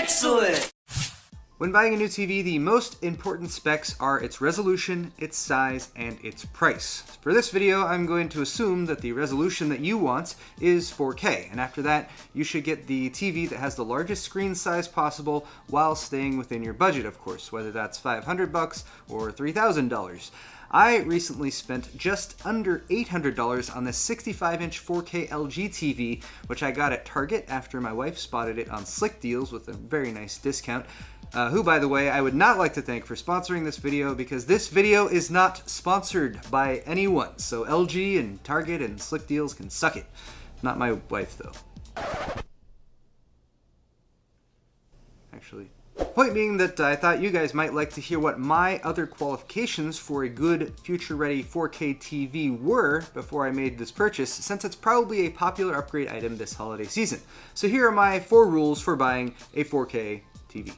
Excellent! When buying a new TV, the most important specs are its resolution, its size, and its price. For this video, I'm going to assume that the resolution that you want is 4K, and after that, you should get the TV that has the largest screen size possible while staying within your budget, of course, whether that's $500 or $3,000. I recently spent just under $800 on this 65-inch 4K LG TV, which I got at Target after my wife spotted it on Slick Deals with a very nice discount. Who, by the way, I would not like to thank for sponsoring this video, because this video is not sponsored by anyone. So LG and Target and Slick Deals can suck it. Not my wife, though. Actually. Point being that I thought you guys might like to hear what my other qualifications for a good future-ready 4K TV were before I made this purchase, since it's probably a popular upgrade item this holiday season. So here are my 4 rules for buying a 4K TV.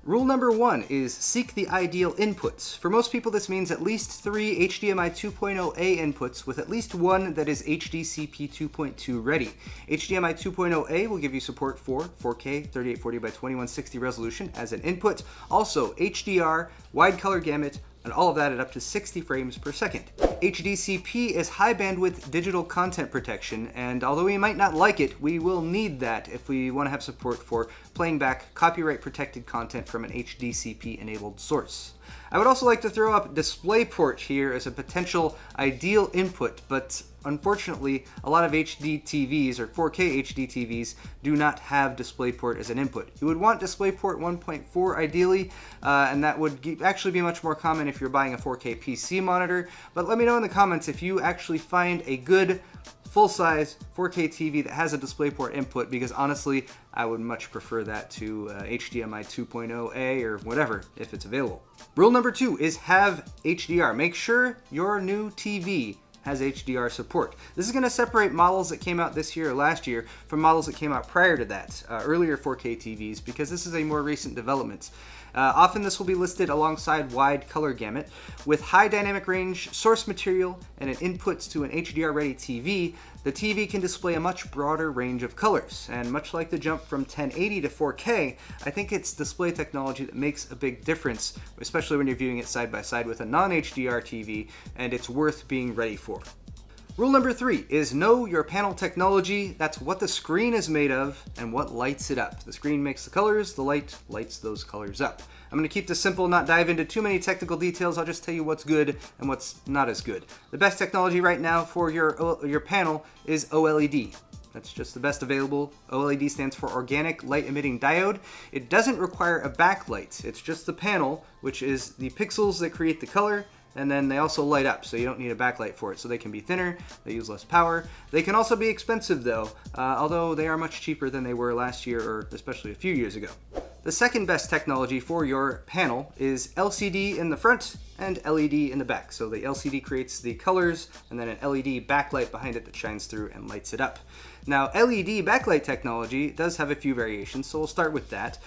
Rule number 1 is seek the ideal inputs. For most people, this means at least 3 HDMI 2.0A inputs with at least one that is HDCP 2.2 ready. HDMI 2.0A will give you support for 4K 3840 by 2160 resolution as an input. Also HDR, wide color gamut, and all of that at up to 60 frames per second. HDCP is high bandwidth digital content protection, and although we might not like it, we will need that if we want to have support for playing back copyright protected content from an HDCP enabled source. I would also like to throw up DisplayPort here as a potential ideal input, but unfortunately a lot of HD TVs or 4K HD TVs do not have DisplayPort as an input. You would want DisplayPort 1.4 ideally, and that would actually be much more common if you're buying a 4K PC monitor, but let me know in the comments if you actually find a good full-size 4K TV that has a DisplayPort input, because honestly, I would much prefer that to HDMI 2.0A or whatever, if it's available. Rule number 2 is have HDR. Make sure your new TV has HDR support. This is going to separate models that came out this year or last year from models that came out prior to that, earlier 4K TVs, because this is a more recent development. Often this will be listed alongside wide color gamut. With high dynamic range, source material, and an input to an HDR-ready TV, the TV can display a much broader range of colors. And much like the jump from 1080 to 4K, I think it's display technology that makes a big difference, especially when you're viewing it side by side with a non-HDR TV, and it's worth being ready for. Rule number 3 is know your panel technology. That's what the screen is made of and what lights it up. The screen makes the colors, the light lights those colors up. I'm going to keep this simple, not dive into too many technical details. I'll just tell you what's good and what's not as good. The best technology right now for your panel is OLED. That's just the best available. OLED stands for Organic Light Emitting Diode. It doesn't require a backlight. It's just the panel, which is the pixels that create the color, and then they also light up, so you don't need a backlight for it. So they can be thinner, they use less power. They can also be expensive though, although they are much cheaper than they were last year or especially a few years ago. The second best technology for your panel is LCD in the front and LED in the back. So the LCD creates the colors, and then an LED backlight behind it that shines through and lights it up. Now, LED backlight technology does have a few variations, so we'll start with that.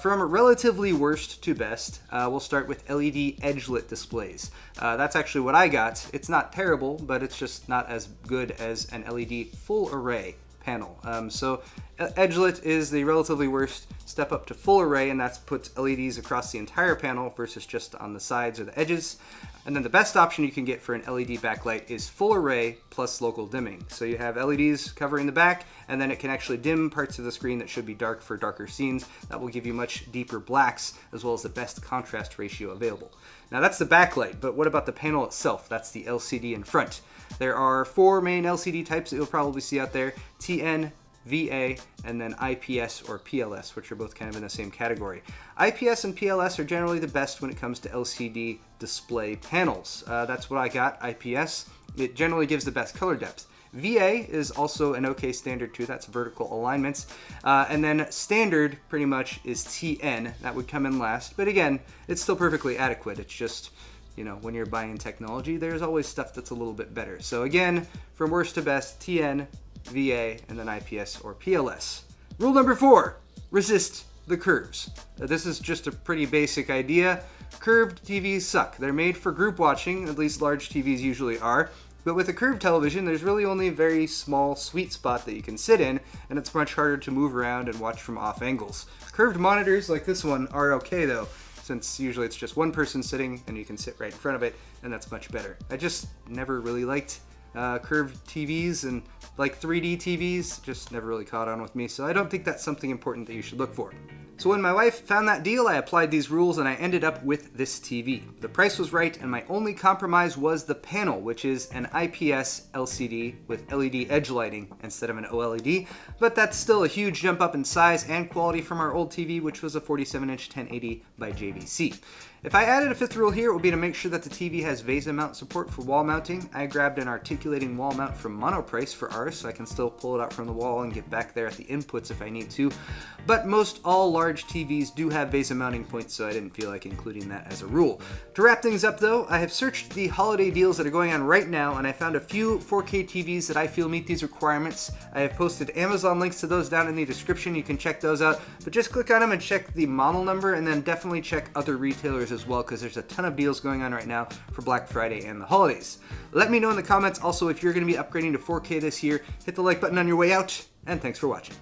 From relatively worst to best, we'll start with LED edge-lit displays. That's actually what I got. It's not terrible, but it's just not as good as an LED full array panel. So edge-lit is the relatively worst. Step up to full array, and that puts LEDs across the entire panel versus just on the sides or the edges. And then the best option you can get for an LED backlight is full array plus local dimming. So you have LEDs covering the back, and then it can actually dim parts of the screen that should be dark for darker scenes. That will give you much deeper blacks, as well as the best contrast ratio available. Now that's the backlight, but what about the panel itself? That's the LCD in front. There are 4 main LCD types that you'll probably see out there: TN, VA, and then IPS or PLS, which are both kind of in the same category. IPS and PLS are generally the best when it comes to LCD display panels. That's what I got, IPS. It generally gives the best color depth. VA is also an okay standard too, that's vertical alignments. And then standard pretty much is TN, that would come in last. But again, it's still perfectly adequate. It's just, you know, when you're buying technology, there's always stuff that's a little bit better. So again, from worst to best, TN, VA, and then IPS or PLS. Rule number 4, resist the curves. This is just a pretty basic idea. Curved TVs suck. They're made for group watching, at least large TVs usually are, But with a curved television, there's really only a very small sweet spot that you can sit in, and it's much harder to move around and watch from off angles. Curved monitors like this one are okay though, since usually it's just one person sitting and you can sit right in front of it, and that's much better. I just never really liked curved TVs, and like 3D TVs just never really caught on with me, so I don't think that's something important that you should look for. So when my wife found that deal, I applied these rules and I ended up with this TV. The price was right, and my only compromise was the panel, which is an IPS LCD with LED edge lighting instead of an OLED, but that's still a huge jump up in size and quality from our old TV, which was a 47-inch 1080 by JVC. If I added a fifth rule here, it would be to make sure that the TV has VESA mount support for wall mounting. I grabbed an articulating wall mount from Monoprice for ours, so I can still pull it out from the wall and get back there at the inputs if I need to. But most all large TVs do have VESA mounting points, so I didn't feel like including that as a rule. To wrap things up though, I have searched the holiday deals that are going on right now, and I found a few 4K TVs that I feel meet these requirements. I have posted Amazon links to those down in the description. You can check those out, but just click on them and check the model number, and then definitely check other retailers as well, because there's a ton of deals going on right now for Black Friday and the holidays. Let me know in the comments also if you're going to be upgrading to 4K this year. Hit the like button on your way out, and thanks for watching.